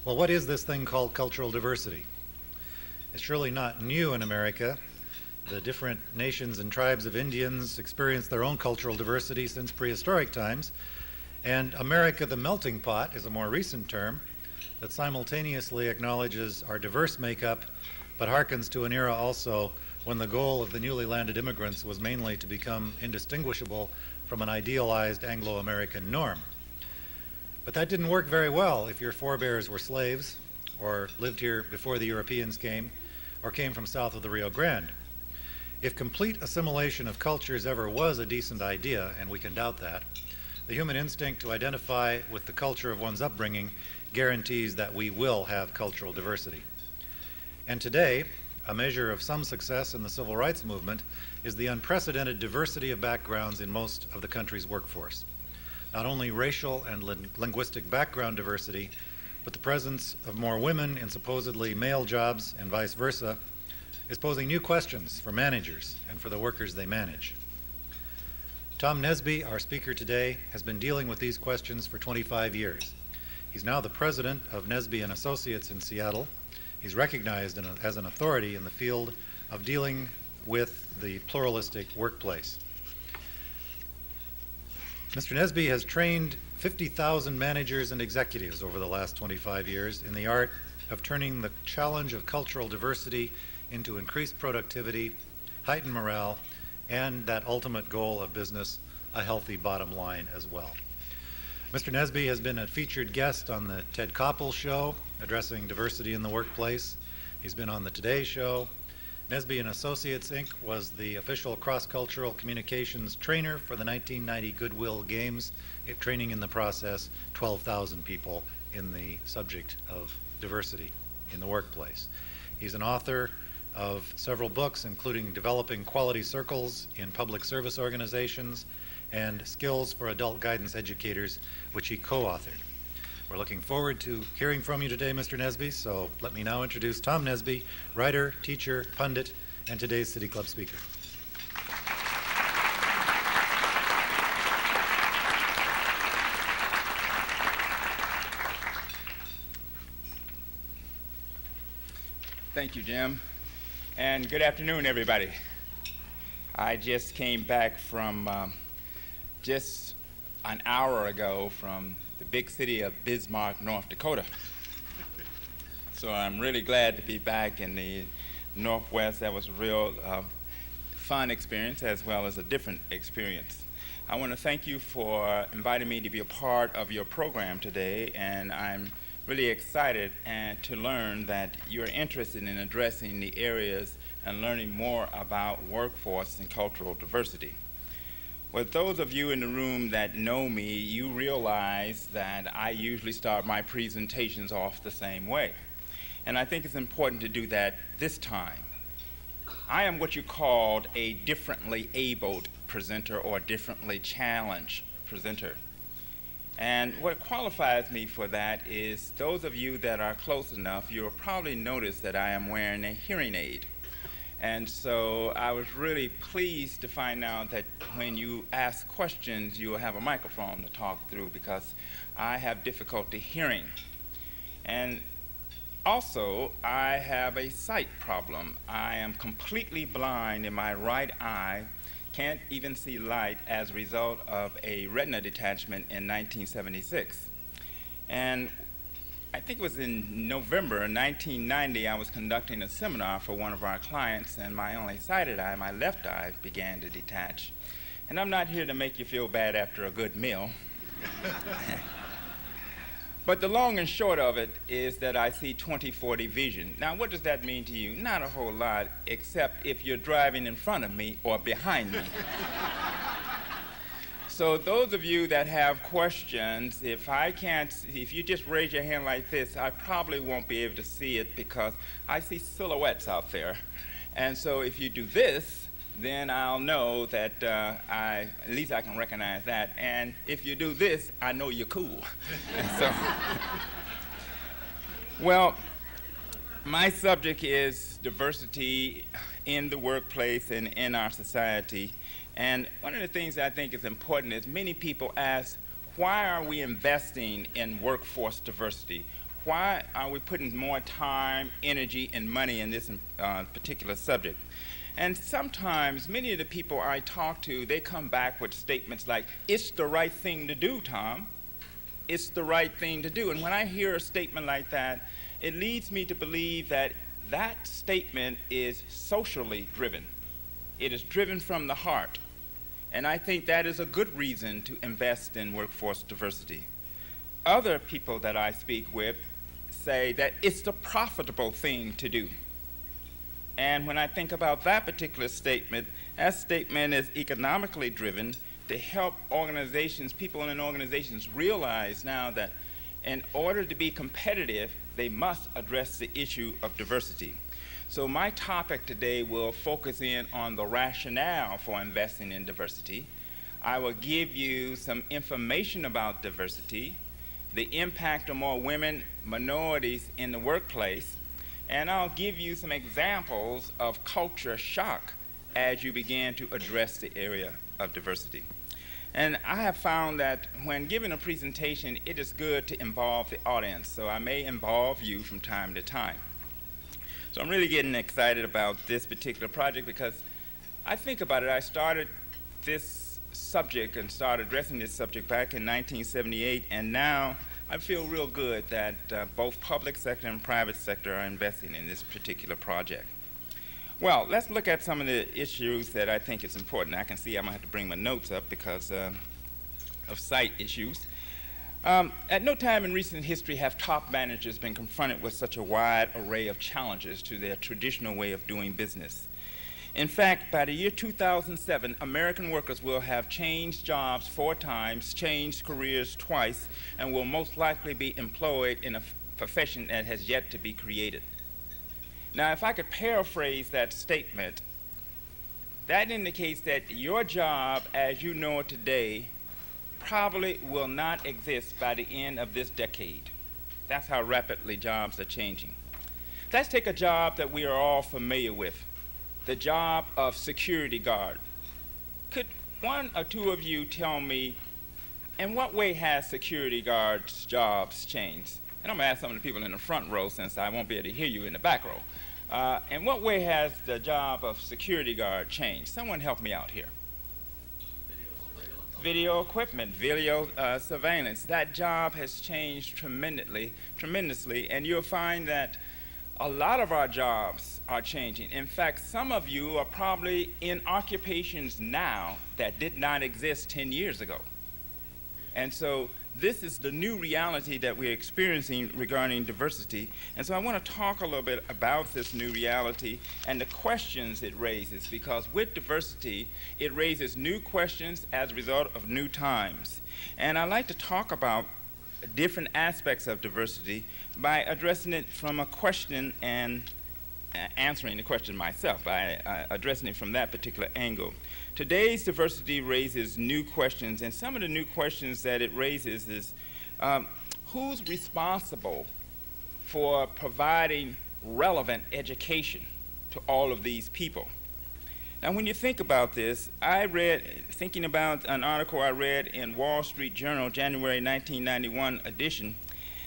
Well, what is this thing called cultural diversity? It's surely not new in America. The different nations and tribes of Indians experienced their own cultural diversity since prehistoric times, and America the melting pot is a more recent term that simultaneously acknowledges our diverse makeup, but harkens to an era also when the goal of the newly landed immigrants was mainly to become indistinguishable from an idealized Anglo-American norm. But that didn't work very well if your forebears were slaves, or lived here before the Europeans came, or came from south of the Rio Grande. If complete assimilation of cultures ever was a decent idea, and we can doubt that, the human instinct to identify with the culture of one's upbringing guarantees that we will have cultural diversity. And today, a measure of some success in the civil rights movement is the unprecedented diversity of backgrounds in most of the country's workforce. Not only racial and linguistic background diversity, but the presence of more women in supposedly male jobs and vice versa is posing new questions for managers and for the workers they manage. Tom Nesby, our speaker today, has been dealing with these questions for 25 years. He's now the president of Nesby and Associates in Seattle. He's recognized as an authority in the field of dealing with the pluralistic workplace. Mr. Nesby has trained 50,000 managers and executives over the last 25 years in the art of turning the challenge of cultural diversity into increased productivity, heightened morale, and that ultimate goal of business, a healthy bottom line as well. Mr. Nesby has been a featured guest on the Ted Koppel Show, addressing diversity in the workplace. He's been on the Today Show. Nesby and Associates, Inc. was the official cross-cultural communications trainer for the 1990 Goodwill Games, training in the process 12,000 people in the subject of diversity in the workplace. He's an author of several books, including Developing Quality Circles in Public Service Organizations and Skills for Adult Guidance Educators, which he co-authored. We're looking forward to hearing from you today, Mr. Nesby, so let me now introduce Tom Nesby, writer, teacher, pundit, and today's City Club speaker. Thank you, Jim, and good afternoon, everybody. I just came back from just an hour ago from the big city of Bismarck, North Dakota. So I'm really glad to be back in the Northwest. That was a real fun experience as well as a different experience. I want to thank you for inviting me to be a part of your program today, and I'm really excited and to learn that you're interested in addressing the areas and learning more about workforce and cultural diversity. With those of you in the room that know me, you realize that I usually start my presentations off the same way. And I think it's important to do that this time. I am what you called a differently abled presenter or differently challenged presenter. And what qualifies me for that is those of you that are close enough, you'll probably notice that I am wearing a hearing aid. And so I was really pleased to find out that when you ask questions, you will have a microphone to talk through because I have difficulty hearing. And also, I have a sight problem. I am completely blind in my right eye, can't even see light as a result of a retina detachment in 1976. And I think it was in November 1990, I was conducting a seminar for one of our clients, and my only sighted eye, my left eye, began to detach. And I'm not here to make you feel bad after a good meal. But the long and short of it is that I see 20/40 vision. Now, what does that mean to you? Not a whole lot, except if you're driving in front of me or behind me. So those of you that have questions, if you just raise your hand like this, I probably won't be able to see it because I see silhouettes out there. And so if you do this, then I'll know that at least I can recognize that. And if you do this, I know you're cool. So, well, my subject is diversity in the workplace and in our society. And one of the things that I think is important is many people ask, why are we investing in workforce diversity? why are we putting more time, energy, and money in this particular subject? And sometimes many of the people I talk to, they come back with statements like, it's the right thing to do, Tom. It's the right thing to do. And when I hear a statement like that, it leads me to believe that that statement is socially driven. It is driven from the heart. And I think that is a good reason to invest in workforce diversity. Other people that I speak with say that it's the profitable thing to do. And when I think about that particular statement, that statement is economically driven to help organizations, people in organizations realize now that in order to be competitive, they must address the issue of diversity. So my topic today will focus in on the rationale for investing in diversity. I will give you some information about diversity, the impact of more women, minorities in the workplace, and I'll give you some examples of culture shock as you begin to address the area of diversity. And I have found that when giving a presentation, it is good to involve the audience, so I may involve you from time to time. So I'm really getting excited about this particular project because I think about it, I started this subject and started addressing this subject back in 1978, and now I feel real good that both public sector and private sector are investing in this particular project. Well, let's look at some of the issues that I think is important. I can see I'm going to have to bring my notes up because of site issues. At no time in recent history have top managers been confronted with such a wide array of challenges to their traditional way of doing business. In fact, by the year 2007, American workers will have changed jobs 4 times, changed careers twice, and will most likely be employed in a profession that has yet to be created. Now, if I could paraphrase that statement, that indicates that your job as you know it today probably will not exist by the end of this decade. That's how rapidly jobs are changing. Let's take a job that we are all familiar with, the job of security guard. Could one or two of you tell me in what way has security guards' jobs changed? And I'm going to ask some of the people in the front row since I won't be able to hear you in the back row. In what way has the job of security guard changed? Someone help me out here. Video equipment, video surveillance. That job has changed tremendously, and you'll find that a lot of our jobs are changing. In fact, some of you are probably in occupations now that did not exist 10 years ago. And so this is the new reality that we're experiencing regarding diversity. And so I want to talk a little bit about this new reality and the questions it raises, because with diversity, it raises new questions as a result of new times. And I'd like to talk about different aspects of diversity by addressing it from a question and answering the question myself, by addressing it from that particular angle. Today's diversity raises new questions, and some of the new questions that it raises is who's responsible for providing relevant education to all of these people? Now, when you think about this, thinking about an article I read in Wall Street Journal, January 1991 edition,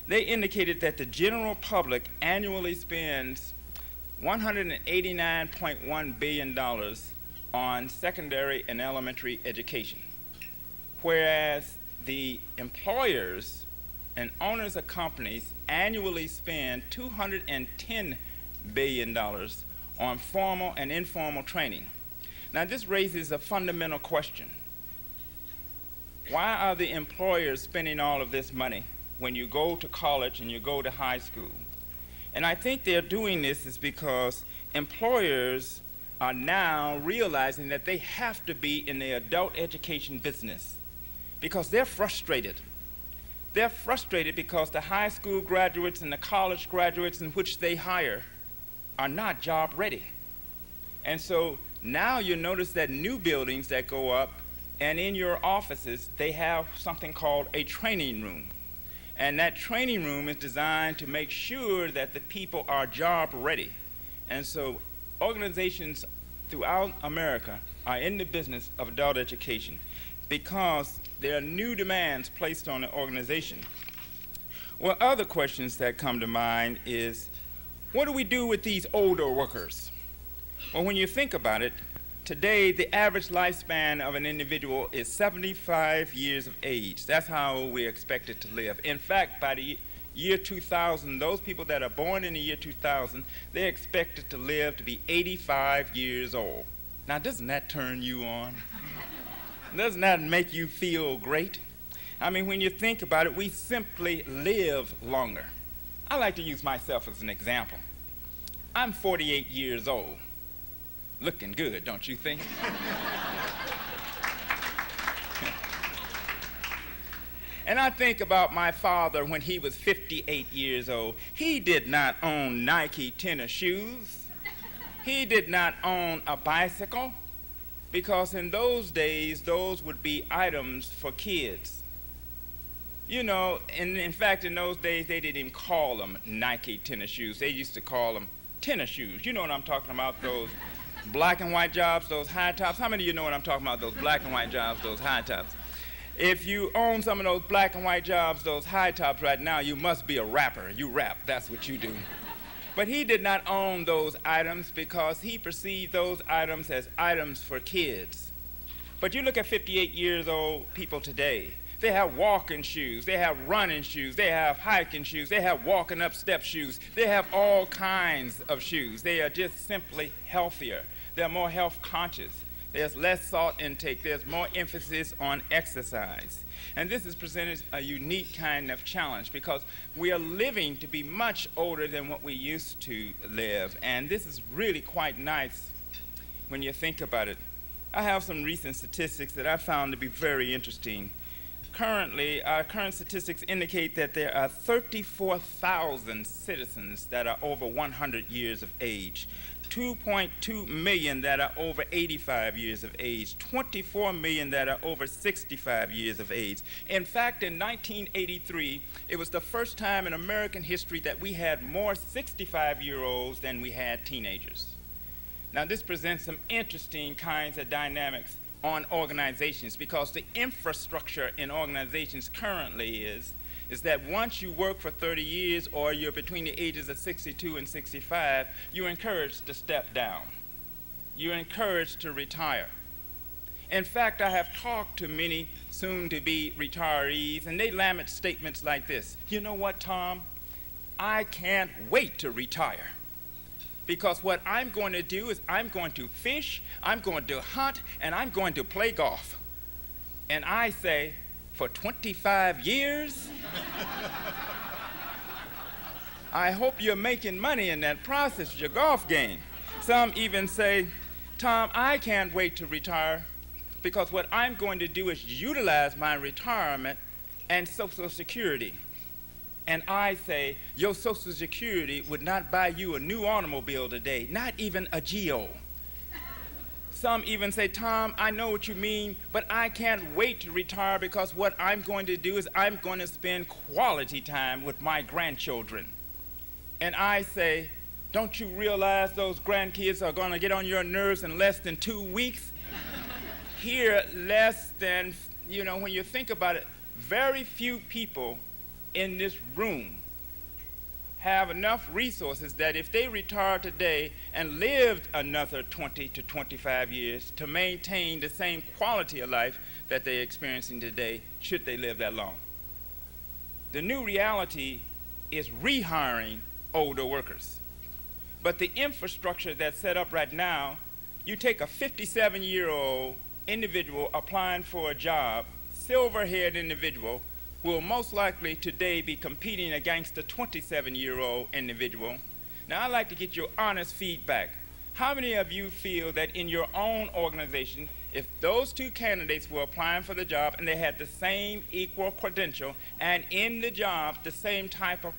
they indicated that the general public annually spends $189.1 billion on secondary and elementary education, whereas the employers and owners of companies annually spend $210 billion on formal and informal training. Now, this raises a fundamental question. Why are the employers spending all of this money when you go to college and you go to high school? And I think they're doing this is because employers are now realizing that they have to be in the adult education business because they're frustrated. They're frustrated because the high school graduates and the college graduates in which they hire are not job ready. And so now you notice that new buildings that go up, and in your offices, they have something called a training room. And that training room is designed to make sure that the people are job ready. And so organizations throughout America are in the business of adult education because there are new demands placed on the organization. Well, other questions that come to mind is, what do we do with these older workers? Well, when you think about it, today the average lifespan of an individual is 75 years of age. That's how old we're expected to live. In fact, by the year 2000, those people that are born in the year 2000, they're expected to live to be 85 years old. Now, doesn't that turn you on? Doesn't that make you feel great? I mean, when you think about it, we simply live longer. I like to use myself as an example. I'm 48 years old. Looking good, don't you think? And I think about my father when he was 58 years old. He did not own Nike tennis shoes. He did not own a bicycle, because in those days, those would be items for kids. You know, and in fact, in those days, they didn't even call them Nike tennis shoes. They used to call them tennis shoes. You know what I'm talking about, those black and white jobs, those high tops. How many of you know what I'm talking about, those black and white jobs, those high tops? If you own some of those black and white jobs, those high tops right now, you must be a rapper. You rap, that's what you do. But he did not own those items because he perceived those items as items for kids. But you look at 58 years old people today. They have walking shoes, they have running shoes, they have hiking shoes, they have walking up step shoes, they have all kinds of shoes. They are just simply healthier. They're more health conscious. There's less salt intake. There's more emphasis on exercise. And this has presented a unique kind of challenge because we are living to be much older than what we used to live. And this is really quite nice when you think about it. I have some recent statistics that I found to be very interesting. Currently, our current statistics indicate that there are 34,000 citizens that are over 100 years of age, 2.2 million that are over 85 years of age, 24 million that are over 65 years of age. In fact, in 1983, it was the first time in American history that we had more 65-year-olds than we had teenagers. Now, this presents some interesting kinds of dynamics on organizations because the infrastructure in organizations currently is that once you work for 30 years or you're between the ages of 62 and 65, you're encouraged to step down. You're encouraged to retire. In fact, I have talked to many soon-to-be retirees, and they lament statements like this. You know what, Tom? I can't wait to retire. Because what I'm going to do is I'm going to fish, I'm going to hunt, and I'm going to play golf. And I say, for 25 years? I hope you're making money in that process of your golf game. Some even say, Tom, I can't wait to retire because what I'm going to do is utilize my retirement and Social Security. And I say, your Social Security would not buy you a new automobile today, not even a Geo. Some even say, Tom, I know what you mean, but I can't wait to retire because what I'm going to do is I'm going to spend quality time with my grandchildren. And I say, don't you realize those grandkids are going to get on your nerves in less than 2 weeks? Here, less than, when you think about it, very few people in this room have enough resources that if they retire today and lived another 20 to 25 years to maintain the same quality of life that they're experiencing today, should they live that long. The new reality is rehiring older workers. But the infrastructure that's set up right now, you take a 57-year-old individual applying for a job, silver-haired individual, will most likely today be competing against a 27-year-old individual. Now, I'd like to get your honest feedback. How many of you feel that in your own organization, if those two candidates were applying for the job and they had the same equal credential and in the job the same type of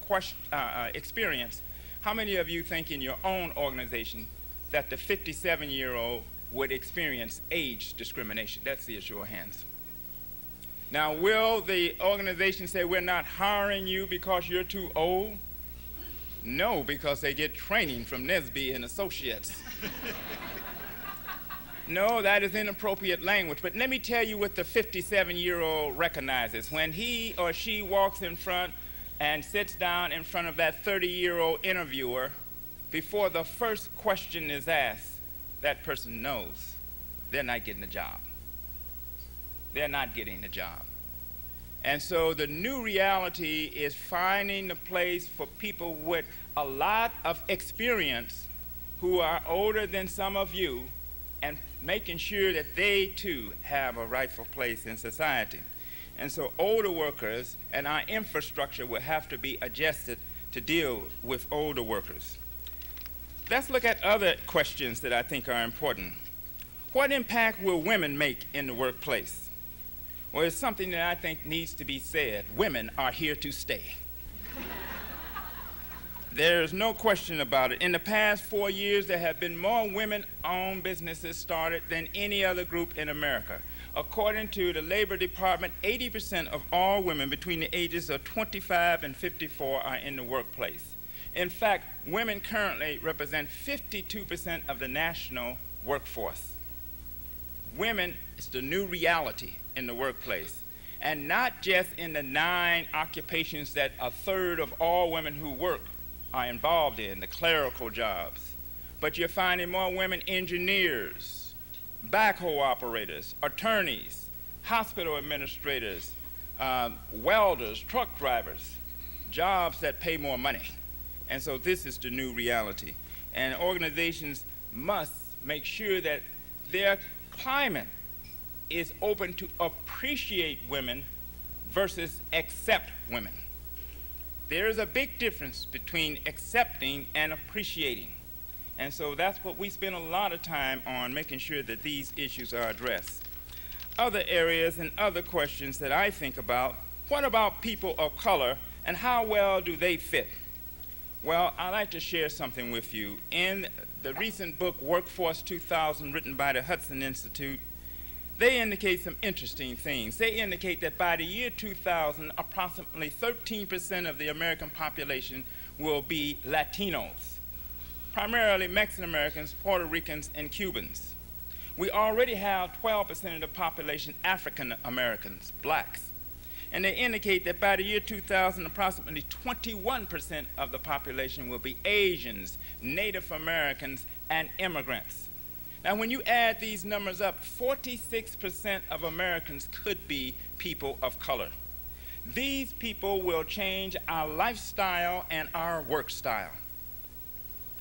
experience, how many of you think in your own organization that the 57-year-old would experience age discrimination? Let's see a show of hands. Now, will the organization say, we're not hiring you because you're too old? No, because they get training from Nesby and Associates. No, that is inappropriate language. But let me tell you what the 57-year-old recognizes. When he or she walks in front and sits down in front of that 30-year-old interviewer, before the first question is asked, that person knows they're not getting a job. They're not getting a job. And so the new reality is finding a place for people with a lot of experience who are older than some of you, and making sure that they too have a rightful place in society. And so older workers and our infrastructure will have to be adjusted to deal with older workers. Let's look at other questions that I think are important. What impact will women make in the workplace? Well, it's something that I think needs to be said. Women are here to stay. There's no question about it. In the past 4 years, there have been more women-owned businesses started than any other group in America. According to the Labor Department, 80% of all women between the ages of 25 and 54 are in the workplace. In fact, women currently represent 52% of the national workforce. Women is the new reality in the workplace, and not just in the 9 occupations that a third of all women who work are involved in, the clerical jobs, but you're finding more women engineers, backhoe operators, attorneys, hospital administrators, welders, truck drivers, jobs that pay more money. And so this is the new reality. And organizations must make sure that their climate is open to appreciate women versus accept women. There is a big difference between accepting and appreciating. And so that's what we spend a lot of time on, making sure that these issues are addressed. Other areas and other questions that I think about, what about people of color and how well do they fit? Well, I'd like to share something with you. In the recent book, Workforce 2000, written by the Hudson Institute, they indicate some interesting things. They indicate that by the year 2000, approximately 13% of the American population will be Latinos, primarily Mexican Americans, Puerto Ricans, and Cubans. We already have 12% of the population African Americans, blacks. And they indicate that by the year 2000, approximately 21% of the population will be Asians, Native Americans, and immigrants. Now, when you add these numbers up, 46% of Americans could be people of color. These people will change our lifestyle and our work style.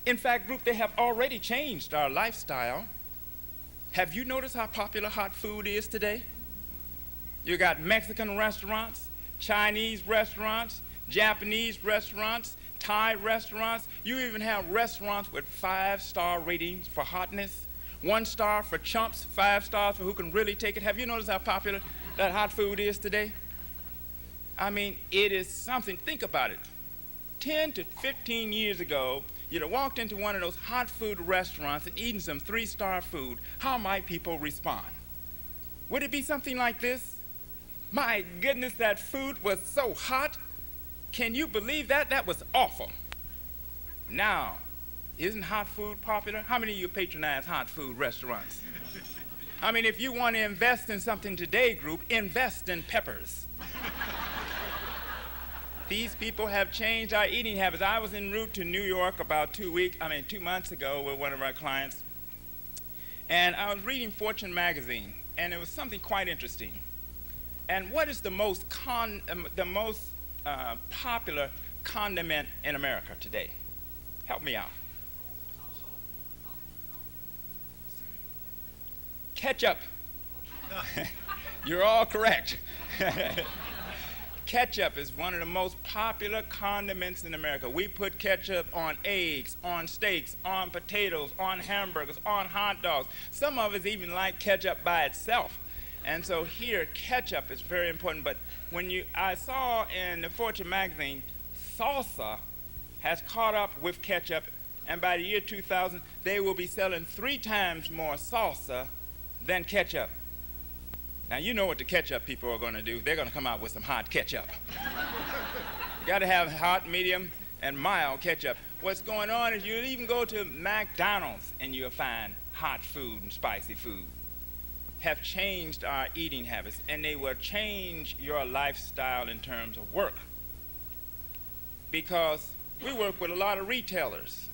In fact, group, they have already changed our lifestyle. Have you noticed how popular hot food is today? You got Mexican restaurants, Chinese restaurants, Japanese restaurants, Thai restaurants. You even have restaurants with 5-star ratings for hotness, 1 star for chumps, 5 stars for who can really take it. Have you noticed how popular that hot food is today? I mean, it is something. Think about it. 10 to 15 years ago, you'd have walked into one of those hot food restaurants and eaten some 3-star food. How might people respond? Would it be something like this? My goodness, that food was so hot. Can you believe that? That was awful. Now, isn't hot food popular? How many of you patronize hot food restaurants? I mean, if you want to invest in something today, group, invest in peppers. These people have changed our eating habits. I was en route to New York about 2 months ago with one of our clients, and I was reading Fortune magazine, and it was something quite interesting. And what is the most popular condiment in America today? Help me out. Ketchup. You're all correct. Ketchup is one of the most popular condiments in America. We put ketchup on eggs, on steaks, on potatoes, on hamburgers, on hot dogs. Some of us even like ketchup by itself. And so here, ketchup is very important. But I saw in the Fortune magazine, salsa has caught up with ketchup, and by the year 2000, they will be selling 3 times more salsa than ketchup. Now, you know what the ketchup people are going to do. They're going to come out with some hot ketchup. You got to have hot, medium, and mild ketchup. What's going on is you'll even go to McDonald's and you'll find hot food and spicy food. Have changed our eating habits, and they will change your lifestyle in terms of work. because we work with a lot of retailers.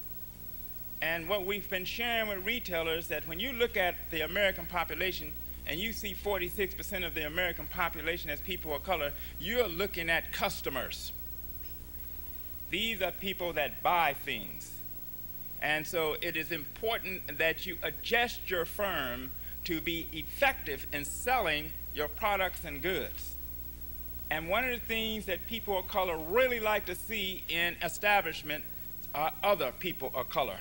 And what we've been sharing with retailers that when you look at the American population and you see 46% of the American population as people of color, you're looking at customers. These are people that buy things. And so it is important that you adjust your firm to be effective in selling your products and goods. And one of the things that people of color really like to see in establishment are other people of color.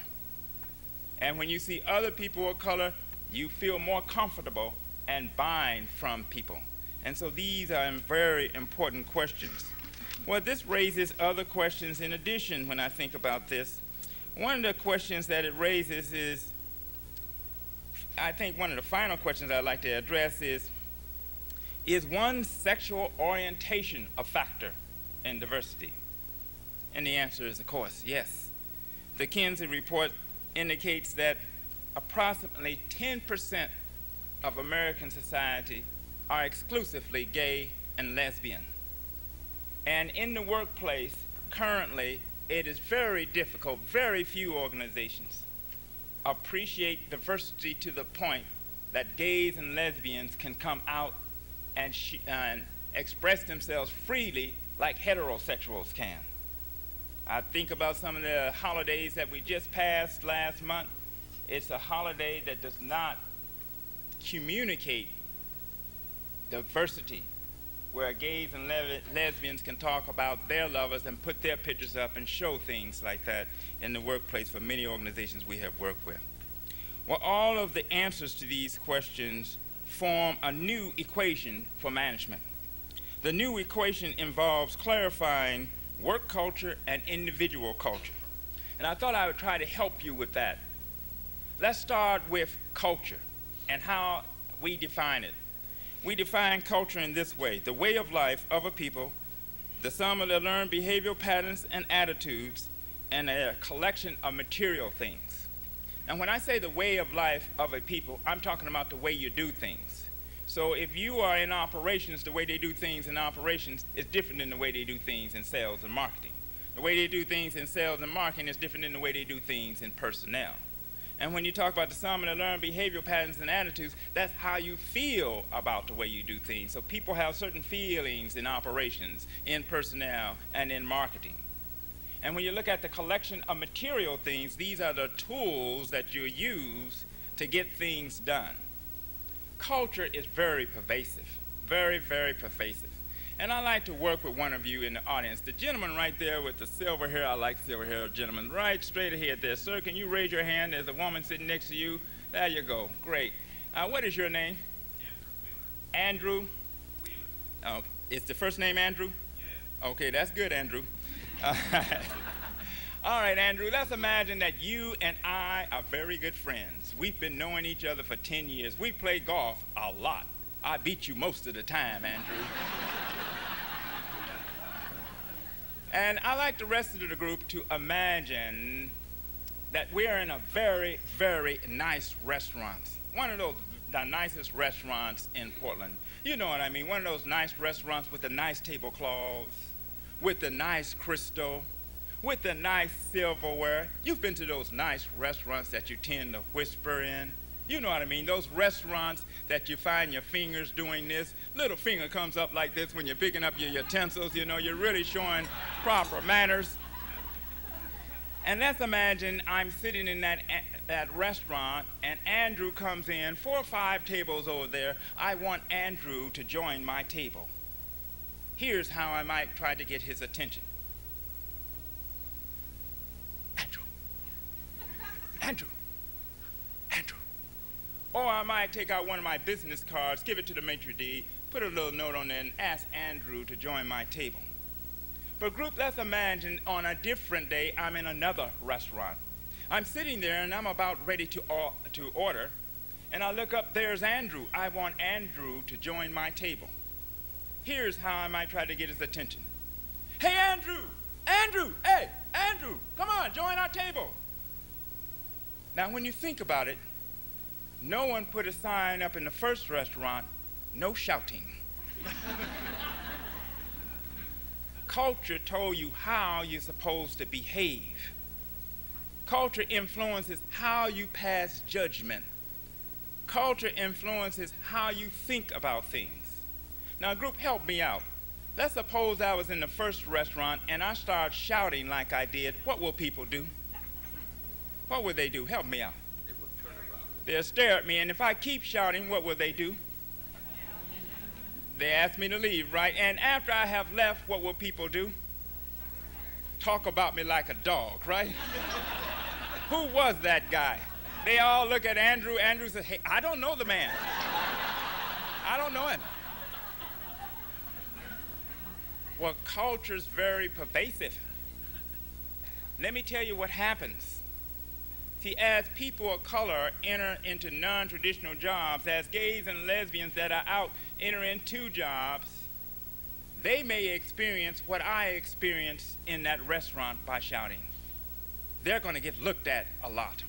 And when you see other people of color, you feel more comfortable and buying from people. And so these are very important questions. Well, this raises other questions in addition when I think about this. One of the questions that it raises is, I think one of the final questions I'd like to address is one's sexual orientation a factor in diversity? And the answer is, of course, yes. The Kinsey report indicates that approximately 10% of American society are exclusively gay and lesbian. And in the workplace, currently, it is very difficult. Very few organizations appreciate diversity to the point that gays and lesbians can come out and express themselves freely like heterosexuals can. I think about some of the holidays that we just passed last month. It's a holiday that does not communicate diversity, where gays and lesbians can talk about their lovers and put their pictures up and show things like that in the workplace for many organizations we have worked with. Well, all of the answers to these questions form a new equation for management. The new equation involves clarifying work culture and individual culture. And I thought I would try to help you with that. Let's start with culture and how we define it. We define culture in this way: the way of life of a people, the sum of their learned behavioral patterns and attitudes, and a collection of material things. And when I say the way of life of a people, I'm talking about the way you do things. So if you are in operations, the way they do things in operations is different than the way they do things in sales and marketing. The way they do things in sales and marketing is different than the way they do things in personnel. And when you talk about the sum of the learned behavioral patterns and attitudes, that's how you feel about the way you do things. So people have certain feelings in operations, in personnel, and in marketing. And when you look at the collection of material things, these are the tools that you use to get things done. Culture is very pervasive, very, very pervasive. And I like to work with one of you in the audience. The gentleman right there with the silver hair, I like silver hair gentleman, right straight ahead there. Sir, can you raise your hand? There's a woman sitting next to you. There you go. Great. What is your name? Andrew Wheeler. Oh, is the first name Andrew? Yeah. Okay, that's good, Andrew. All right, Andrew, let's imagine that you and I are very good friends. We've been knowing each other for 10 years. We play golf a lot. I beat you most of the time, Andrew. And I like the rest of the group to imagine that we're in a very, very nice restaurant. One of those, the nicest restaurants in Portland. You know what I mean, one of those nice restaurants with the nice tablecloths, with the nice crystal, with the nice silverware. You've been to those nice restaurants that you tend to whisper in. You know what I mean, those restaurants that you find your fingers doing this. Little finger comes up like this when you're picking up your utensils, you know, you're really showing proper manners. And let's imagine I'm sitting in that restaurant and Andrew comes in, 4 or 5 tables over there. I want Andrew to join my table. Here's how I might try to get his attention. Andrew. Andrew. Andrew. Or I might take out one of my business cards, give it to the maitre d', put a little note on there, and ask Andrew to join my table. But group, let's imagine on a different day, I'm in another restaurant. I'm sitting there, and I'm about ready to order, and I look up, there's Andrew. I want Andrew to join my table. Here's how I might try to get his attention. Hey, Andrew! Andrew! Hey, Andrew! Come on, join our table. Now, when you think about it, no one put a sign up in the first restaurant, no shouting. culture told you how you're supposed to behave. Culture influences how you pass judgment. Culture influences how you think about things. Now, group, help me out. Let's suppose I was in the first restaurant and I start shouting like I did. What will people do? What will they do? Help me out. They will turn around. They'll stare at me, and if I keep shouting, what will they do? They ask me to leave, right? And after I have left, what will people do? Talk about me like a dog, right? Who was that guy? They all look at Andrew. Andrew says, hey, I don't know the man. I don't know him. Well, culture's very pervasive. Let me tell you what happens. See, as people of color enter into non-traditional jobs, as gays and lesbians that are out enter into jobs, they may experience what I experienced in that restaurant by shouting. They're going to get looked at a lot.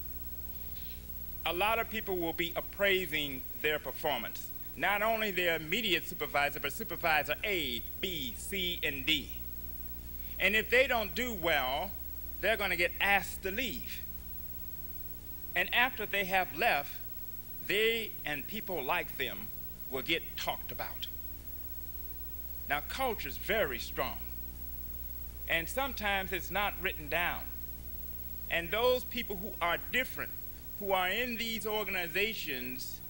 A lot of people will be appraising their performance. Not only their immediate supervisor, but supervisor A, B, C, and D. And if they don't do well, they're going to get asked to leave. And after they have left, they and people like them will get talked about. Now, culture is very strong. And sometimes it's not written down. And those people who are different, who are in these organizations,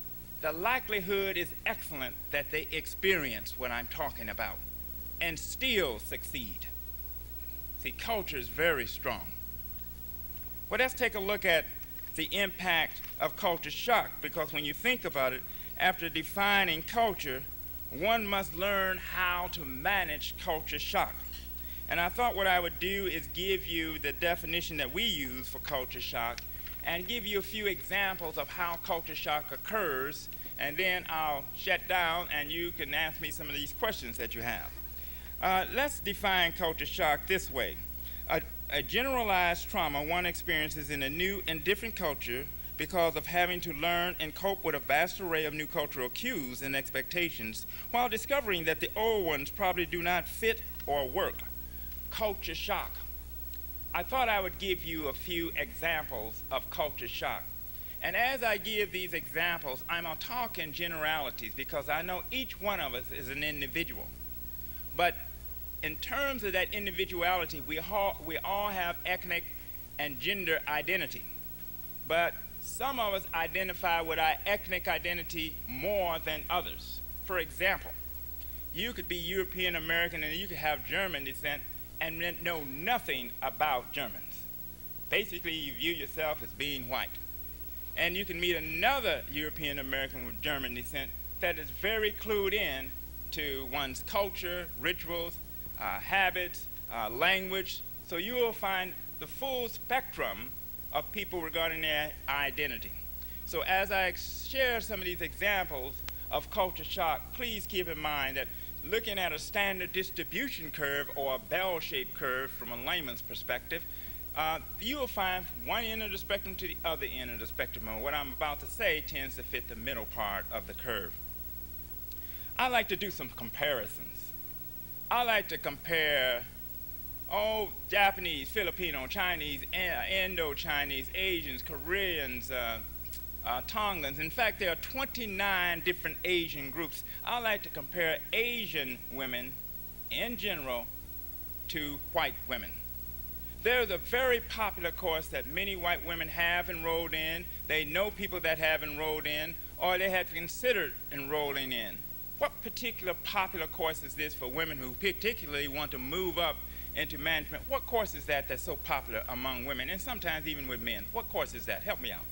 the likelihood is excellent that they experience what I'm talking about and still succeed. See, culture is very strong. Well, let's take a look at the impact of culture shock, because when you think about it, after defining culture, one must learn how to manage culture shock. And I thought what I would do is give you the definition that we use for culture shock and give you a few examples of how culture shock occurs, and then I'll shut down and you can ask me some of these questions that you have. Let's define culture shock this way. A generalized trauma one experiences in a new and different culture because of having to learn and cope with a vast array of new cultural cues and expectations while discovering that the old ones probably do not fit or work. Culture shock. I thought I would give you a few examples of culture shock. And as I give these examples, I'm going to talk in generalities because I know each one of us is an individual. But in terms of that individuality, we all have ethnic and gender identity. But some of us identify with our ethnic identity more than others. For example, you could be European American and you could have German descent and know nothing about Germans. Basically, you view yourself as being white. And you can meet another European American with German descent that is very clued in to one's culture, rituals, habits, language. So you will find the full spectrum of people regarding their identity. So as I share some of these examples of culture shock, please keep in mind that looking at a standard distribution curve or a bell-shaped curve from a layman's perspective, you will find from one end of the spectrum to the other end of the spectrum. And what I'm about to say tends to fit the middle part of the curve. I like to do some comparisons. I like to compare Japanese, Filipino, Chinese, Indo-Chinese, Asians, Koreans, Tongans. In fact, there are 29 different Asian groups. I like to compare Asian women in general to white women. There's a very popular course that many white women have enrolled in. They know people that have enrolled in, or they have considered enrolling in. What particular popular course is this for women who particularly want to move up into management? What course is that that's so popular among women, and sometimes even with men? What course is that? Help me out.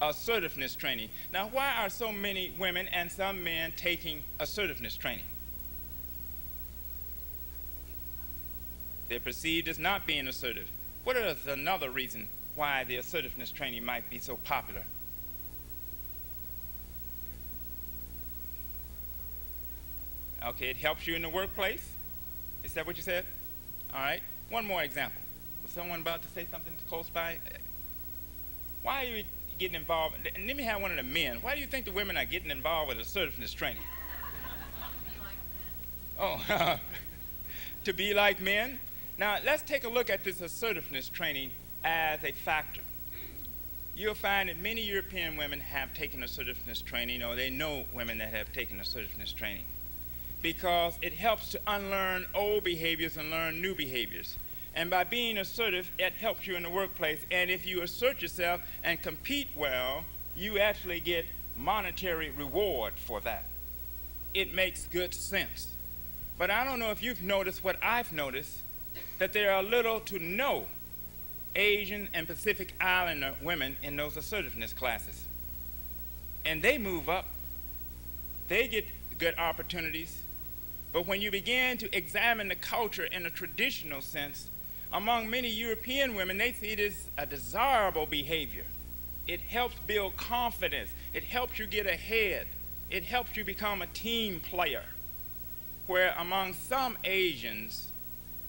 Assertiveness training. Now, why are so many women and some men taking assertiveness training? They're perceived as not being assertive. What is another reason why the assertiveness training might be so popular? Okay, it helps you in the workplace. Is that what you said? All right. One more example. Was someone about to say something close by? Why are you getting involved? And let me have one of the men. Why do you think the women are getting involved with assertiveness training? Oh, to be like men. Now, let's take a look at this assertiveness training as a factor. You'll find that many European women have taken assertiveness training, or they know women that have taken assertiveness training, because it helps to unlearn old behaviors and learn new behaviors. And by being assertive, it helps you in the workplace. And if you assert yourself and compete well, you actually get monetary reward for that. It makes good sense. But I don't know if you've noticed what I've noticed, that there are little to no Asian and Pacific Islander women in those assertiveness classes. And they move up. They get good opportunities. But when you begin to examine the culture in a traditional sense, among many European women, they see it as a desirable behavior. It helps build confidence. It helps you get ahead. It helps you become a team player. Where among some Asians,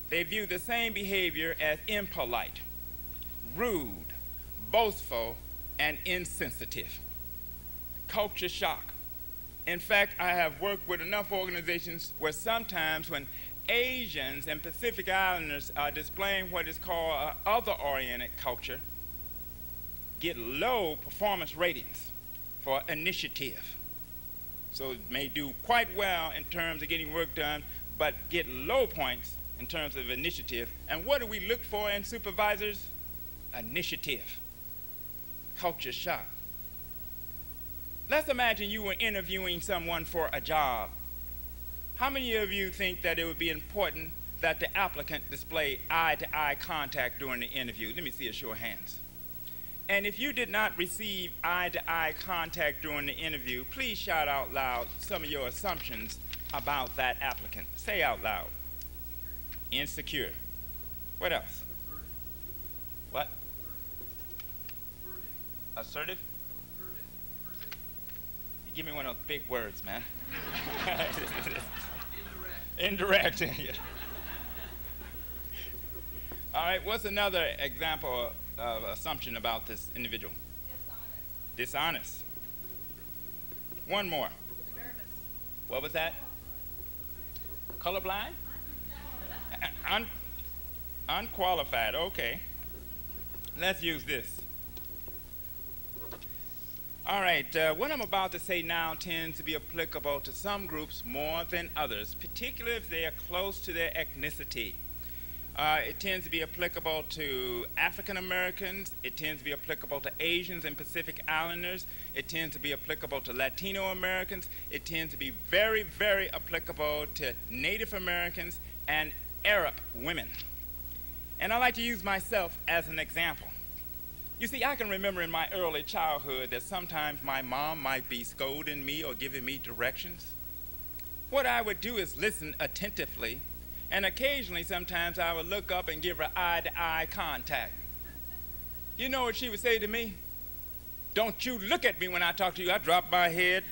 they view the same behavior as impolite, rude, boastful, and insensitive. Culture shock. In fact, I have worked with enough organizations where sometimes when Asians and Pacific Islanders are displaying what is called other-oriented culture, get low performance ratings for initiative. So it may do quite well in terms of getting work done, but get low points in terms of initiative. And what do we look for in supervisors? Initiative. Culture shock. Let's imagine you were interviewing someone for a job. How many of you think that it would be important that the applicant display eye-to-eye contact during the interview? Let me see a show of hands. And if you did not receive eye-to-eye contact during the interview, please shout out loud some of your assumptions about that applicant. Say out loud. Insecure. What else? What? Assertive? You give me one of those big words, man. Indirect. All right, what's another example of assumption about this individual? Dishonest. One more. Nervous. What was that? Colorblind? Unqualified, okay. Let's use this. All right, what I'm about to say now tends to be applicable to some groups more than others, particularly if they are close to their ethnicity. It tends to be applicable to African Americans. It tends to be applicable to Asians and Pacific Islanders. It tends to be applicable to Latino Americans. It tends to be very, very applicable to Native Americans and Arab women. And I like to use myself as an example. You see, I can remember in my early childhood that sometimes my mom might be scolding me or giving me directions. What I would do is listen attentively, and occasionally sometimes I would look up and give her eye-to-eye contact. You know what she would say to me? Don't you look at me when I talk to you. I drop my head,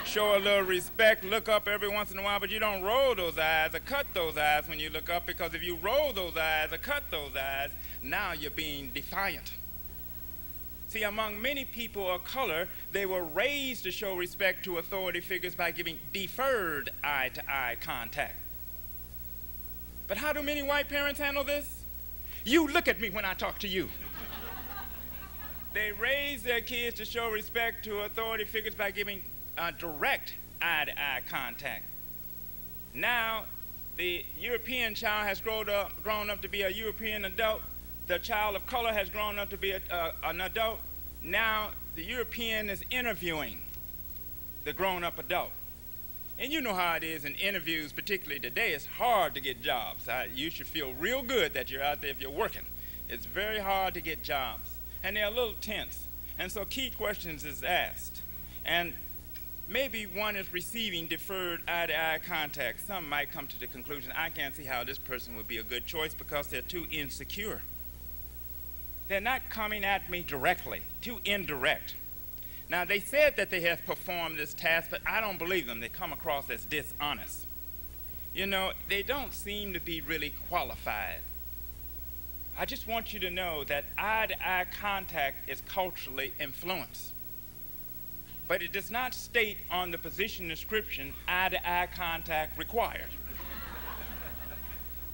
show a little respect, look up every once in a while, but you don't roll those eyes or cut those eyes when you look up, because if you roll those eyes or cut those eyes, now you're being defiant. See, among many people of color, they were raised to show respect to authority figures by giving deferred eye-to-eye contact. But how do many white parents handle this? You look at me when I talk to you. They raise their kids to show respect to authority figures by giving direct eye-to-eye contact. Now, the European child has grown up to be a European adult. The child of color has grown up to be an adult. Now the European is interviewing the grown-up adult. And you know how it is in interviews, particularly today. It's hard to get jobs. You should feel real good that you're out there if you're working. It's very hard to get jobs. And they're a little tense. And so key questions is asked. And maybe one is receiving deferred eye-to-eye contact. Some might come to the conclusion, I can't see how this person would be a good choice because they're too insecure. They're not coming at me directly, too indirect. Now, they said that they have performed this task, but I don't believe them. They come across as dishonest. You know, they don't seem to be really qualified. I just want you to know that eye-to-eye contact is culturally influenced. But it does not state on the position description eye-to-eye contact required.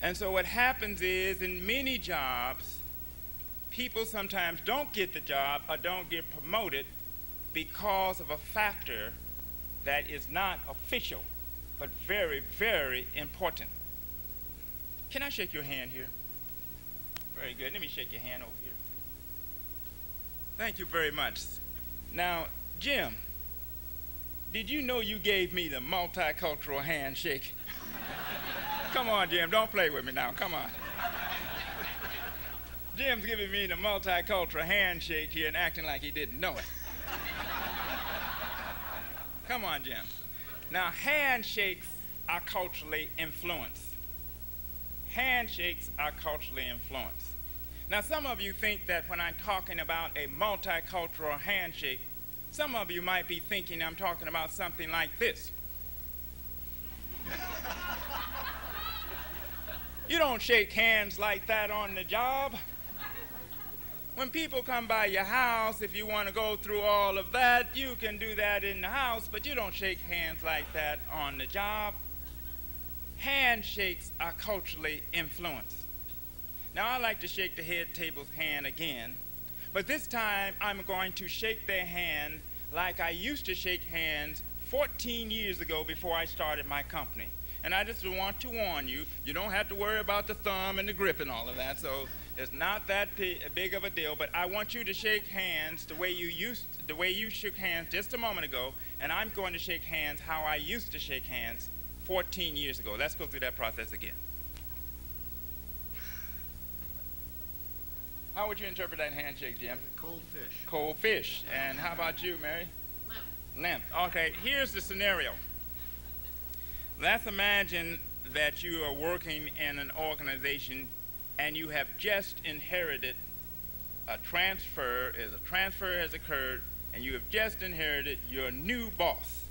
And so what happens is, in many jobs, people sometimes don't get the job or don't get promoted because of a factor that is not official, but very, very important. Can I shake your hand here? Very good. Let me shake your hand over here. Thank you very much. Now, Jim, did you know you gave me the multicultural handshake? Come on, Jim, don't play with me now. Come on. Jim's giving me the multicultural handshake here and acting like he didn't know it. Come on, Jim. Now, handshakes are culturally influenced. Handshakes are culturally influenced. Now, some of you think that when I'm talking about a multicultural handshake, some of you might be thinking I'm talking about something like this. You don't shake hands like that on the job. When people come by your house, if you want to go through all of that, you can do that in the house, but you don't shake hands like that on the job. Handshakes are culturally influenced. Now, I like to shake the head table's hand again, but this time I'm going to shake their hand like I used to shake hands 14 years ago before I started my company. And I just want to warn you, you don't have to worry about the thumb and the grip and all of that, so it's not that big of a deal, but I want you to shake hands the way you shook hands just a moment ago, and I'm going to shake hands how I used to shake hands 14 years ago. Let's go through that process again. How would you interpret that handshake, Jim? Cold fish. Cold fish. And how about you, Mary? Limp. Okay, here's the scenario. Let's imagine that you are working in an organization and you have just inherited a transfer has occurred, and you have just inherited your new boss,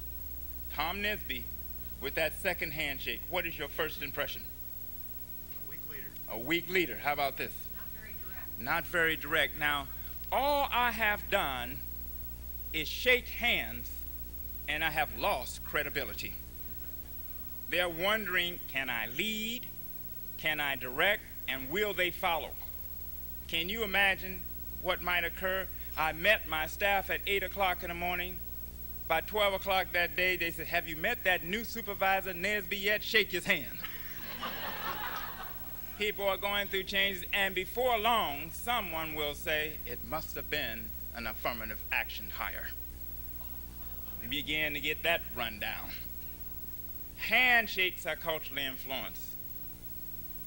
Tom Nesby, with that second handshake. What is your first impression? A weak leader. A weak leader. How about this? Not very direct. Not very direct. Now, all I have done is shake hands, and I have lost credibility. They're wondering, can I lead? Can I direct? And will they follow? Can you imagine what might occur? I met my staff at 8 o'clock in the morning. By 12 o'clock that day, they said, have you met that new supervisor, Nesby, yet? Shake his hand. People are going through changes, and before long, someone will say, it must have been an affirmative action hire. We begin to get that rundown. Handshakes are culturally influenced.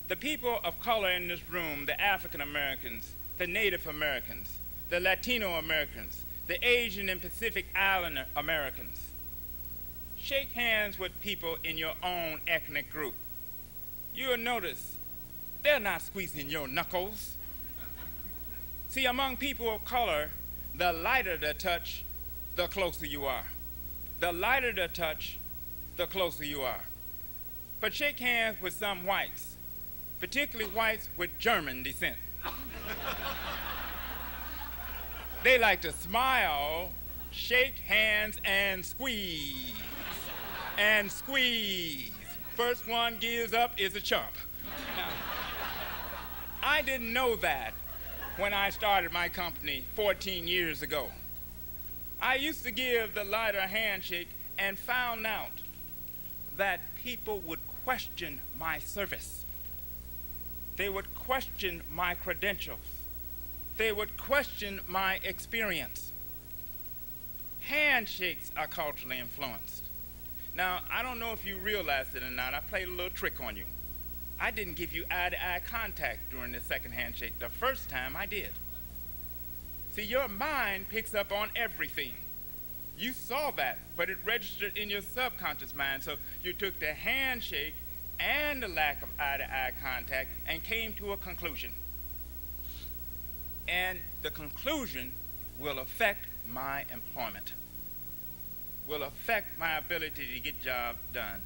The people of color in this room, the African Americans, the Native Americans, the Latino Americans, the Asian and Pacific Islander Americans, shake hands with people in your own ethnic group. You'll notice they're not squeezing your knuckles. See, among people of color, the lighter the touch, the closer you are. The lighter the touch, the closer you are. But shake hands with some whites, particularly whites with German descent. They like to smile, shake hands, and squeeze. And squeeze. First one gives up is a chump. Now, I didn't know that when I started my company 14 years ago. I used to give the lighter handshake and found out that people would question my service. They would question my credentials. They would question my experience. Handshakes are culturally influenced. Now, I don't know if you realized it or not. I played a little trick on you. I didn't give you eye-to-eye contact during the second handshake. The first time I did. See, your mind picks up on everything. You saw that, but it registered in your subconscious mind. So you took the handshake and the lack of eye-to-eye contact and came to a conclusion. And the conclusion will affect my employment, will affect my ability to get jobs done.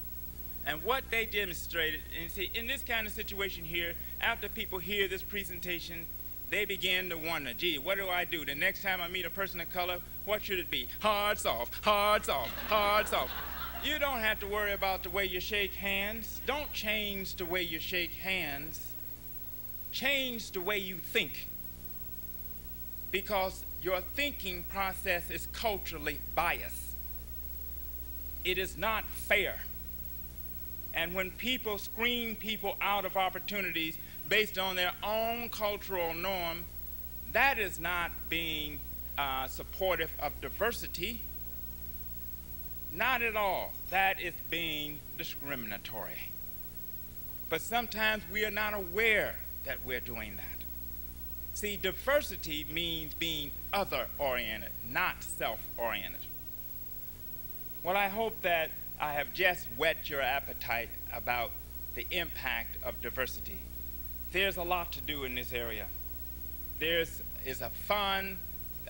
And what they demonstrated, and see, in this kind of situation here, after people hear this presentation, they begin to wonder, gee, what do I do? The next time I meet a person of color, what should it be? Hard, soft, hard, soft, hard, soft. You don't have to worry about the way you shake hands. Don't change the way you shake hands. Change the way you think. Because your thinking process is culturally biased. It is not fair. And when people screen people out of opportunities based on their own cultural norm, that is not being supportive of diversity. Not at all. That is being discriminatory. But sometimes we are not aware that we're doing that. See, diversity means being other-oriented, not self-oriented. Well, I hope that I have just whet your appetite about the impact of diversity. There's a lot to do in this area. There's a fun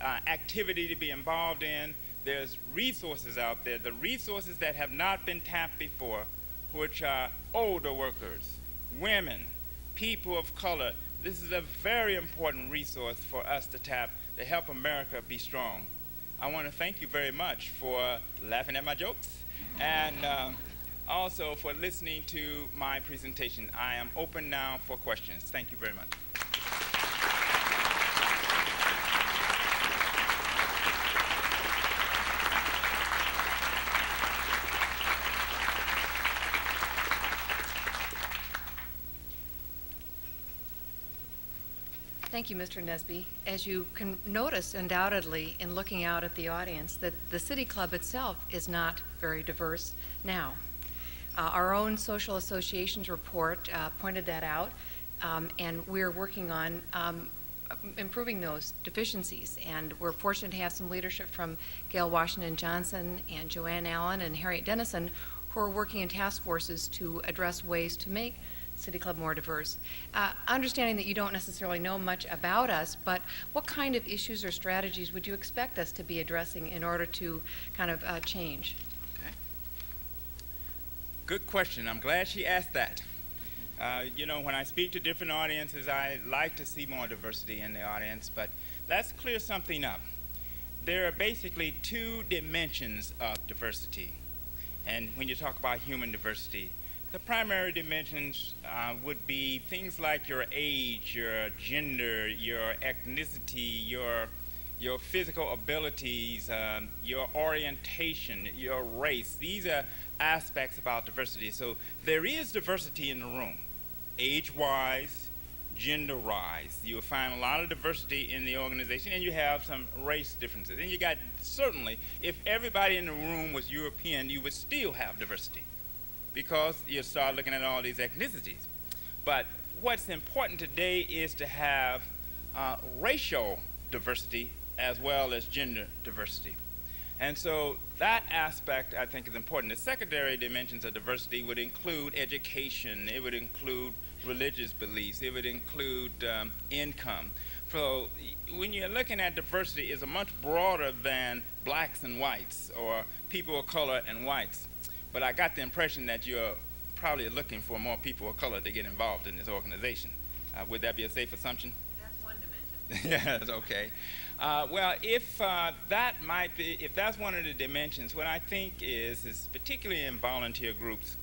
activity to be involved in. There's resources out there, the resources that have not been tapped before, which are older workers, women, people of color. This is a very important resource for us to tap to help America be strong. I want to thank you very much for laughing at my jokes and also for listening to my presentation. I am open now for questions. Thank you very much. Thank you, Mr. Nesby. As you can notice, undoubtedly, in looking out at the audience, that the City Club itself is not very diverse now. Our own social associations report pointed that out, and we're working on improving those deficiencies. And we're fortunate to have some leadership from Gail Washington Johnson and Joanne Allen and Harriet Dennison, who are working in task forces to address ways to make City Club more diverse. Understanding that you don't necessarily know much about us, but what kind of issues or strategies would you expect us to be addressing in order to kind of change? Okay. Good question. I'm glad she asked that. You know, when I speak to different audiences, I like to see more diversity in the audience, but let's clear something up. There are basically two dimensions of diversity. And when you talk about human diversity, the primary dimensions would be things like your age, your gender, your ethnicity, your physical abilities, your orientation, your race. These are aspects about diversity. So there is diversity in the room, age-wise, gender-wise. You'll find a lot of diversity in the organization, and you have some race differences. And you got, certainly, if everybody in the room was European, you would still have diversity, because you start looking at all these ethnicities. But what's important today is to have racial diversity as well as gender diversity. And so that aspect, I think, is important. The secondary dimensions of diversity would include education. It would include religious beliefs. It would include income. So when you're looking at diversity, it's much broader than blacks and whites or people of color and whites. But I got the impression that you're probably looking for more people of color to get involved in this organization. Would that be a safe assumption? That's one dimension. Yes, okay. Well, if if that's one of the dimensions, what I think is particularly in volunteer groups,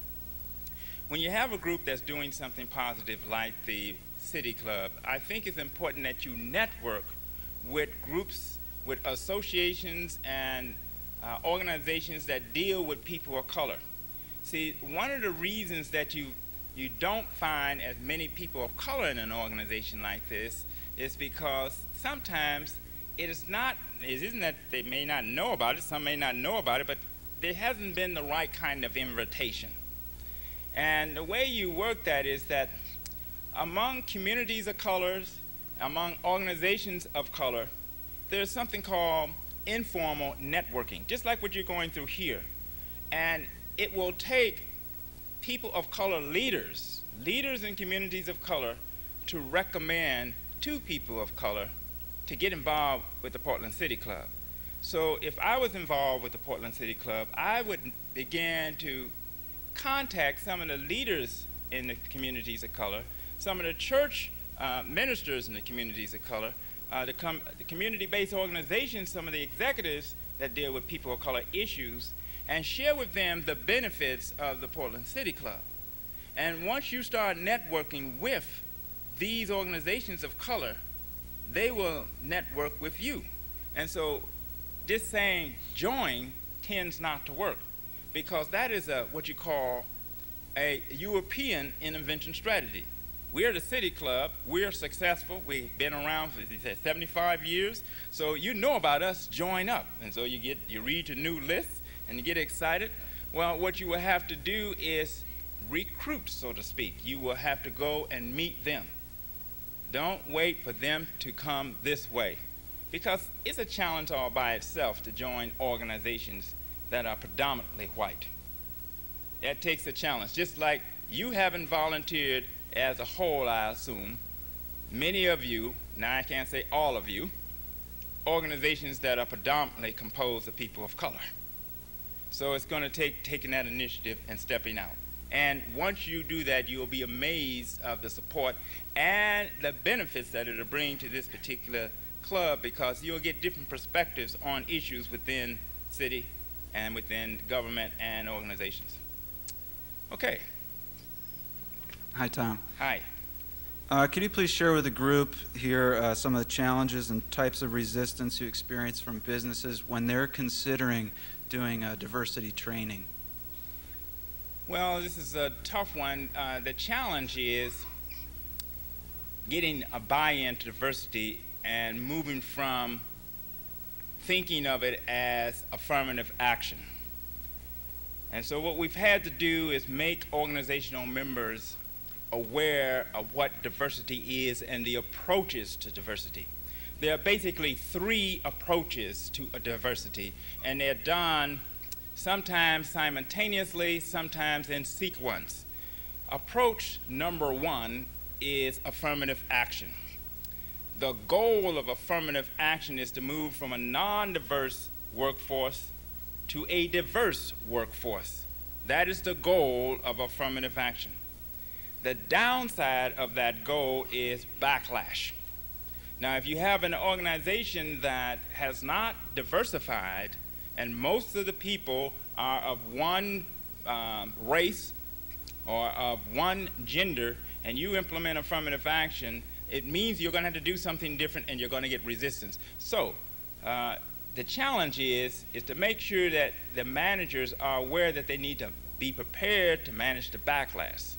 when you have a group that's doing something positive like the City Club, I think it's important that you network with groups, with associations and organizations that deal with people of color. See, one of the reasons that you don't find as many people of color in an organization like this is because sometimes it isn't that they may not know about it, some may not know about it, but there hasn't been the right kind of invitation. And the way you work that is that among communities of colors, among organizations of color, there's something called informal networking, just like what you're going through here. And it will take people of color leaders in communities of color, to recommend to people of color to get involved with the Portland City Club. So if I was involved with the Portland City Club, I would begin to contact some of the leaders in the communities of color, some of the church ministers in the communities of color, the community-based organizations, some of the executives that deal with people of color issues, and share with them the benefits of the Portland City Club. And once you start networking with these organizations of color, they will network with you. And so this saying join tends not to work, because that is what you call a European intervention strategy. We're the City Club. We're successful. We've been around for, as he said, 75 years. So you know about us, join up. And so you read your new list and you get excited. Well, what you will have to do is recruit, so to speak. You will have to go and meet them. Don't wait for them to come this way, because it's a challenge all by itself to join organizations that are predominantly white. That takes a challenge. Just like you haven't volunteered as a whole, I assume, many of you, now I can't say all of you, organizations that are predominantly composed of people of color. So it's going to take taking that initiative and stepping out. And once you do that, you'll be amazed of the support and the benefits that it'll bring to this particular club, because you'll get different perspectives on issues within city and within government and organizations. Okay. Hi, Tom. Hi. Could you please share with the group here some of the challenges and types of resistance you experience from businesses when they're considering doing diversity training? Well, this is a tough one. The challenge is getting a buy-in to diversity and moving from thinking of it as affirmative action. And so what we've had to do is make organizational members aware of what diversity is and the approaches to diversity. There are basically 3 approaches to a diversity, and they're done sometimes simultaneously, sometimes in sequence. Approach number 1 is affirmative action. The goal of affirmative action is to move from a non-diverse workforce to a diverse workforce. That is the goal of affirmative action. The downside of that goal is backlash. Now, if you have an organization that has not diversified, and most of the people are of one race or of one gender, and you implement affirmative action, it means you're going to have to do something different and you're going to get resistance. So the challenge is to make sure that the managers are aware that they need to be prepared to manage the backlash.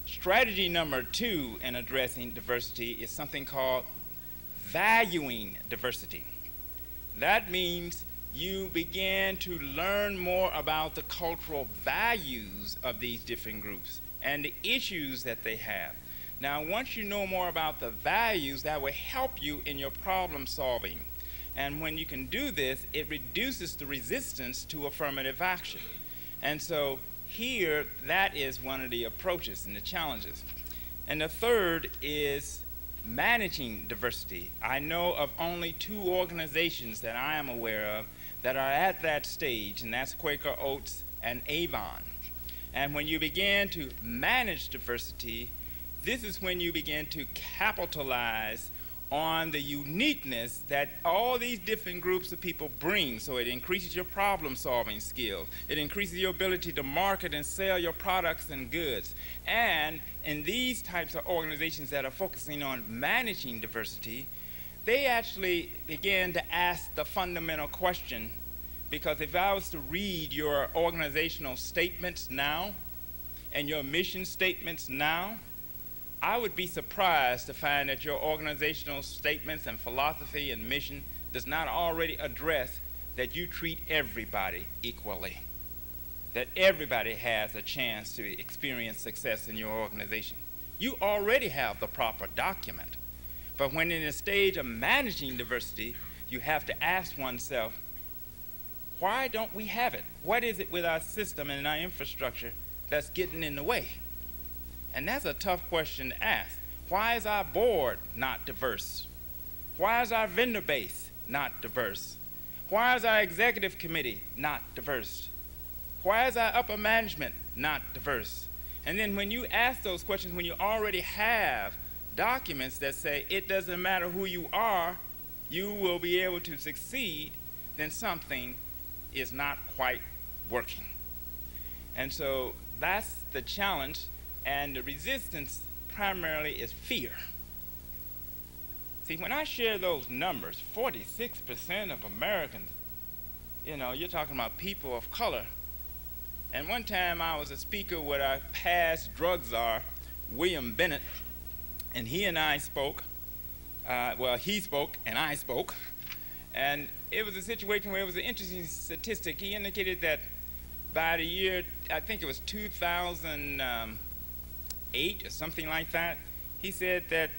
Strategy number 2 in addressing diversity is something called valuing diversity. That means you begin to learn more about the cultural values of these different groups and the issues that they have. Now, once you know more about the values, that will help you in your problem solving. And when you can do this, it reduces the resistance to affirmative action. And so here, that is one of the approaches and the challenges. And the third is managing diversity. I know of only 2 organizations that I am aware of that are at that stage, and that's Quaker Oats and Avon. And when you begin to manage diversity, this is when you begin to capitalize on the uniqueness that all these different groups of people bring. So it increases your problem solving skills. It increases your ability to market and sell your products and goods. And in these types of organizations that are focusing on managing diversity, they actually begin to ask the fundamental question, because if I was to read your organizational statements now and your mission statements now, I would be surprised to find that your organizational statements and philosophy and mission does not already address that you treat everybody equally, that everybody has a chance to experience success in your organization. You already have the proper document. But when in the stage of managing diversity, you have to ask oneself, why don't we have it? What is it with our system and our infrastructure that's getting in the way? And that's a tough question to ask. Why is our board not diverse? Why is our vendor base not diverse? Why is our executive committee not diverse? Why is our upper management not diverse? And then when you ask those questions, when you already have documents that say it doesn't matter who you are, you will be able to succeed, then something is not quite working. And so that's the challenge, and the resistance primarily is fear. See, when I share those numbers, 46% of Americans, you're talking about people of color. And one time I was a speaker with our past drug czar, William Bennett, and he and I spoke. He spoke and I spoke. And it was a situation where it was an interesting statistic. He indicated that by the year, I think it was 2008 or something like that, he said that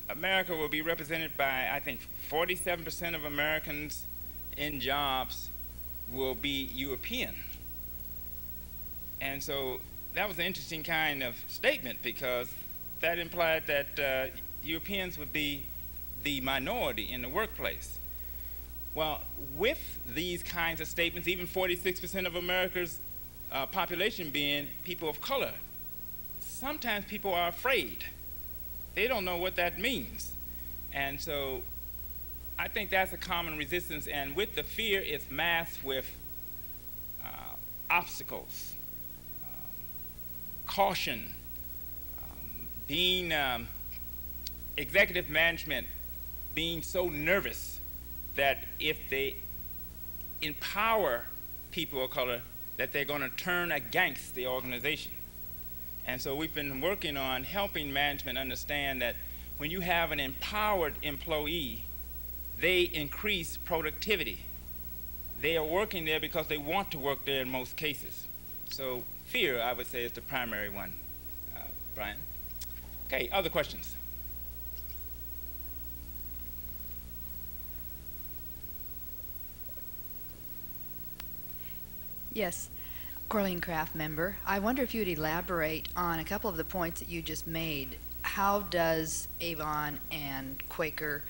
America will be represented by, I think, 47% of Americans in jobs will be European. And so that was an interesting kind of statement, because that implied that Europeans would be the minority in the workplace. Well, with these kinds of statements, even 46% of America's population being people of color, sometimes people are afraid. They don't know what that means. And so I think that's a common resistance, and with the fear, it's masked with obstacles, caution, being executive management being so nervous that if they empower people of color, that they're going to turn against the organization. And so we've been working on helping management understand that when you have an empowered employee, they increase productivity. They are working there because they want to work there in most cases. So fear, I would say, is the primary one. Brian? Okay, other questions? Yes. Corleen Craft member. I wonder if you would elaborate on a couple of the points that you just made. How does Avon and Quaker,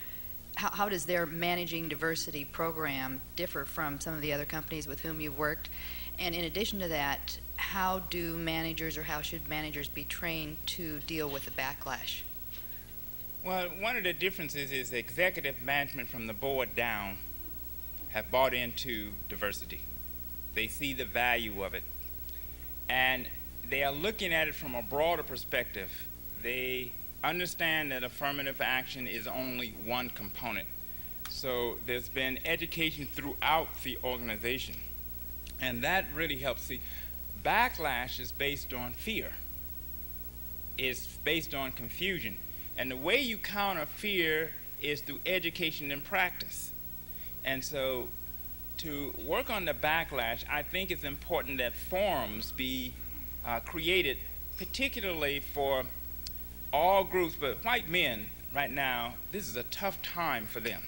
how does their managing diversity program differ from some of the other companies with whom you've worked? And in addition to that, how do managers, or how should managers be trained to deal with the backlash? Well, one of the differences is executive management from the board down have bought into diversity. They see the value of it. And they are looking at it from a broader perspective. They understand that affirmative action is only one component. So there's been education throughout the organization. And that really helps. See, backlash is based on fear. It's based on confusion. And the way you counter fear is through education and practice. And so to work on the backlash, I think it's important that forums be created, particularly for all groups, but white men right now, this is a tough time for them.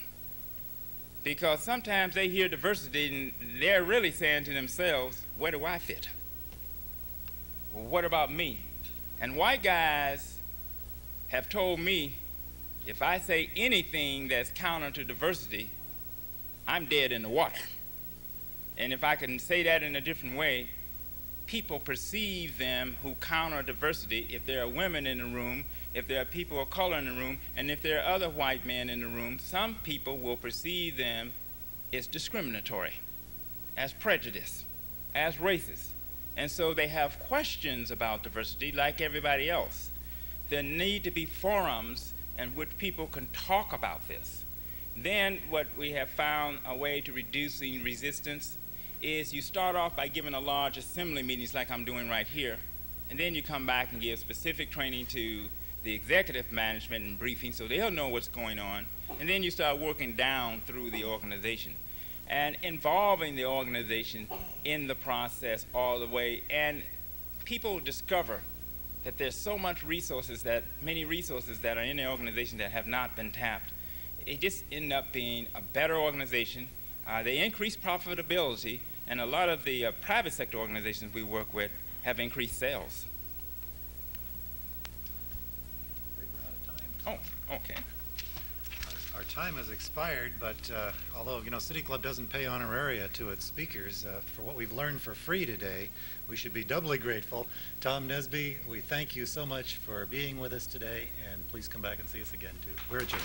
Because sometimes they hear diversity and they're really saying to themselves, where do I fit? Well, what about me? And white guys have told me, if I say anything that's counter to diversity, I'm dead in the water. And if I can say that in a different way, people perceive them who counter diversity, if there are women in the room, if there are people of color in the room, and if there are other white men in the room, some people will perceive them as discriminatory, as prejudice, as racist. And so they have questions about diversity like everybody else. There need to be forums in which people can talk about this. Then what we have found a way to reducing resistance is you start off by giving a large assembly meetings like I'm doing right here, and then you come back and give specific training to the executive management and briefing so they'll know what's going on, and then you start working down through the organization and involving the organization in the process all the way. And people discover that there's so much many resources that are in the organization that have not been tapped. It just end up being a better organization. They increase profitability, and a lot of the private sector organizations we work with have increased sales. Oh, okay. Our time has expired, but although, City Club doesn't pay honoraria to its speakers, for what we've learned for free today, we should be doubly grateful. Tom Nesby, we thank you so much for being with us today, and please come back and see us again, too. We're adjourned.